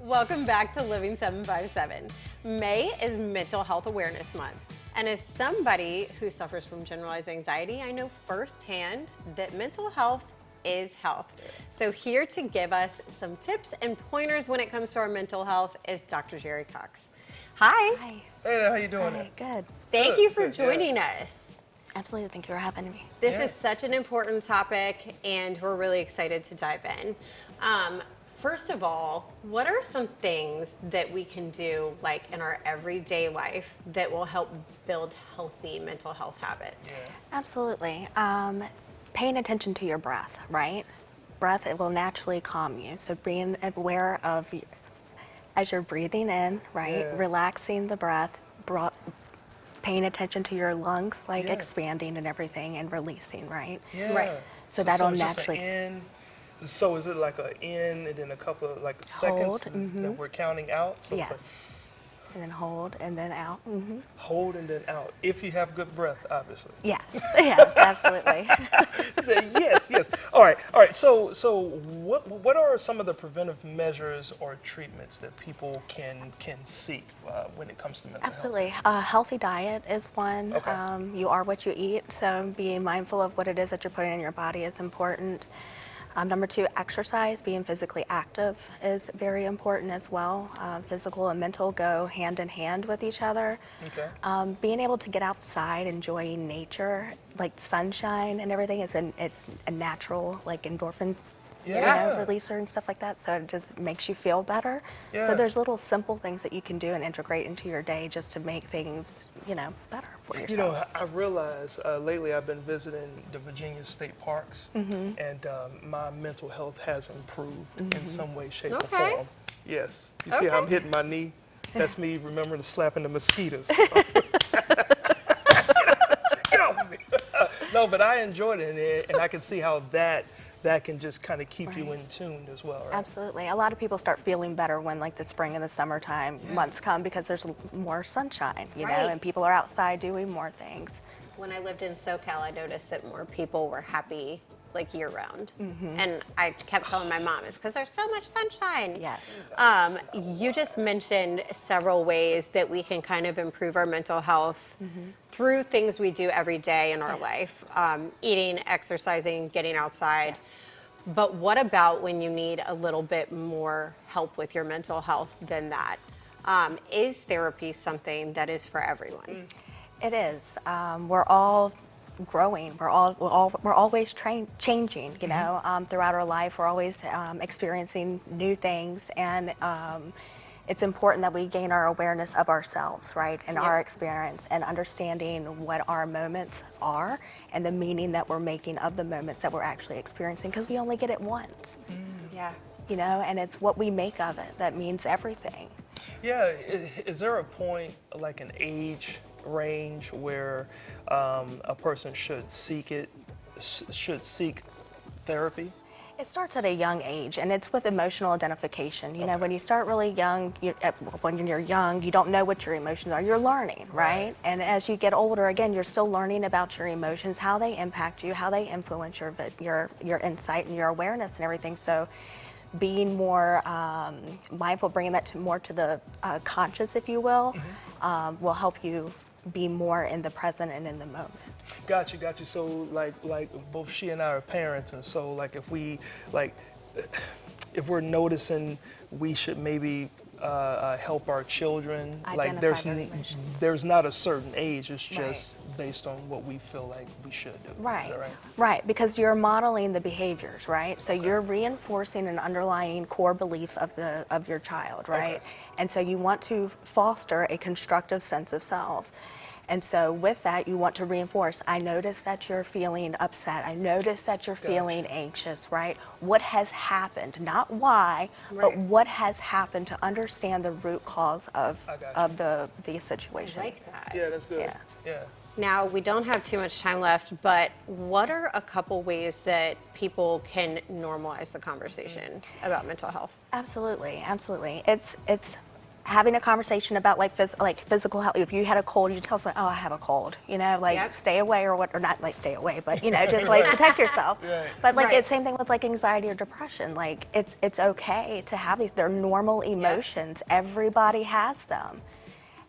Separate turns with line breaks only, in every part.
Welcome back to Living 757. May is Mental Health Awareness Month. And as somebody who suffers from generalized anxiety, I know firsthand that mental health is health. So here to give us some tips and pointers when it comes to our mental health is Dr. Jerry Cox. Hi.
Hi.
Hey there, how you doing?
Hi, good.
Thank you for joining us.
Absolutely, thank you for having me.
This is such an important topic, and we're really excited to dive in. First of all, what are some things that we can do, like in our everyday life, that will help build healthy mental health habits?
Yeah.
Absolutely. Paying attention to your breath, right? Breath, it will naturally calm you. So being aware of, as you're breathing in, right?
Yeah.
Relaxing the breath, paying attention to your lungs, like
Yeah.
expanding and everything and releasing, right?
Yeah.
Right.
So that'll
it's just
naturally-
an in. So is it like an in and then a couple of like seconds
Hold,
and then we're counting out? So
Yes.
it's like
And then hold and then out.
hold and then out. If you have good breath, obviously.
Yes, yes, absolutely.
Say yes, yes. All right. So what are some of the preventive measures or treatments that people can seek when it comes to mental
Absolutely. A healthy diet is one.
Okay.
You are what you eat, so being mindful of what it is that you're putting in your body is important. Number two, exercise, being physically active is very important as well. Physical and mental go hand in hand with each other.
Okay.
Being able to get outside, enjoying nature, like sunshine and everything, it's a natural like endorphin
Yeah.
releaser and stuff like that, so it just makes you feel better.
Yeah.
So there's little simple things that you can do and integrate into your day just to make things, better for yourself.
You know, I realize lately I've been visiting the Virginia state parks, and my mental health has improved in some way, shape, or
Okay.
form. Yes. You see how I'm
Okay.
hitting my knee? That's me remembering slapping the mosquitoes. Get off me. No, but I enjoyed it, and I can see how that can just kind of keep you
Right.
in tune as well, right?
Absolutely. A lot of people start feeling better when like the spring and the summertime months come because there's more sunshine,
Right.
and people are outside doing more things.
When I lived in SoCal, I noticed that more people were happy like year round. And I kept telling my mom, it's because there's so much sunshine.
Yes.
You just mentioned several ways that we can kind of improve our mental health through things we do every day in our life, eating, exercising, getting outside. But what about when you need a little bit more help with your mental health than that? Is therapy something that is for everyone?
It is. We're all growing. We're always changing. Throughout our life, we're always experiencing new things, and it's important that we gain our awareness of ourselves, right, and our experience, and understanding what our moments are and the meaning that we're making of the moments that we're actually experiencing, because we only get it once.
Yeah.
And it's what we make of it that means everything.
Yeah, is there a point, like an age range, where a person should seek therapy?
It starts at a young age, and it's with emotional identification. When you start really young, when you're young, you don't know what your emotions are. You're learning, right? And as you get older, again, you're still learning about your emotions, how they impact you, how they influence your insight and your awareness and everything. So being more mindful, bringing that more to the conscious, if you will help you be more in the present and in the moment.
Got you. So like both she and I are parents, and so like if we're noticing we should maybe help our children, like
Identify their emotions.
there's not a certain age. It's just based on what we feel like we should do. Is
Right,
that right?
right, because you're modeling the behaviors, right? So you're reinforcing an underlying core belief of your child, right?
Okay.
And so you want to foster a constructive sense of self. And so with that, you want to reinforce, I notice that you're feeling upset. I notice that you're feeling anxious, right? What has happened? Not why, but what has happened, to understand the root cause of the situation.
I like that.
Yeah, that's good.
Yes.
Yeah.
Now, we don't have too much time left, but what are a couple ways that people can normalize the conversation about mental health?
Absolutely, absolutely. It's having a conversation about like physical health. If you had a cold, you tell someone, "Oh, I have a cold," like
Yep.
stay away or not like stay away, but just like protect yourself.
Right.
But like
Right.
it's same thing with like anxiety or depression. Like it's okay to have these. They're normal emotions. Everybody has them.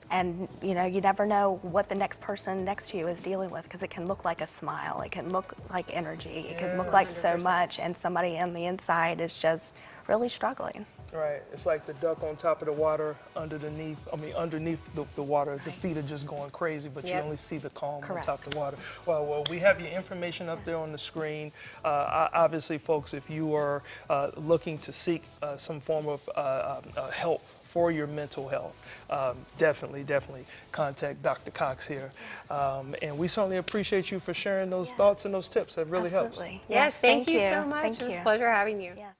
And you never know what the next person next to you is dealing with, because it can look like a smile, it can look like energy, it can look like so
100%.
much, and somebody on the inside is just really struggling.
Right. It's like the duck on top of the water, underneath the water, the feet are just going crazy, but you
Yep.
only see the calm
Correct.
on top of the water. Well, we have your information up there on the screen. Obviously, folks, if you are looking to seek some form of help for your mental health, definitely contact Dr. Cox here. And we certainly appreciate you for sharing those thoughts and those tips. That really helps.
Absolutely.
Yes, thank you so
Thank
much. It was a
you.
pleasure having you.
Yes.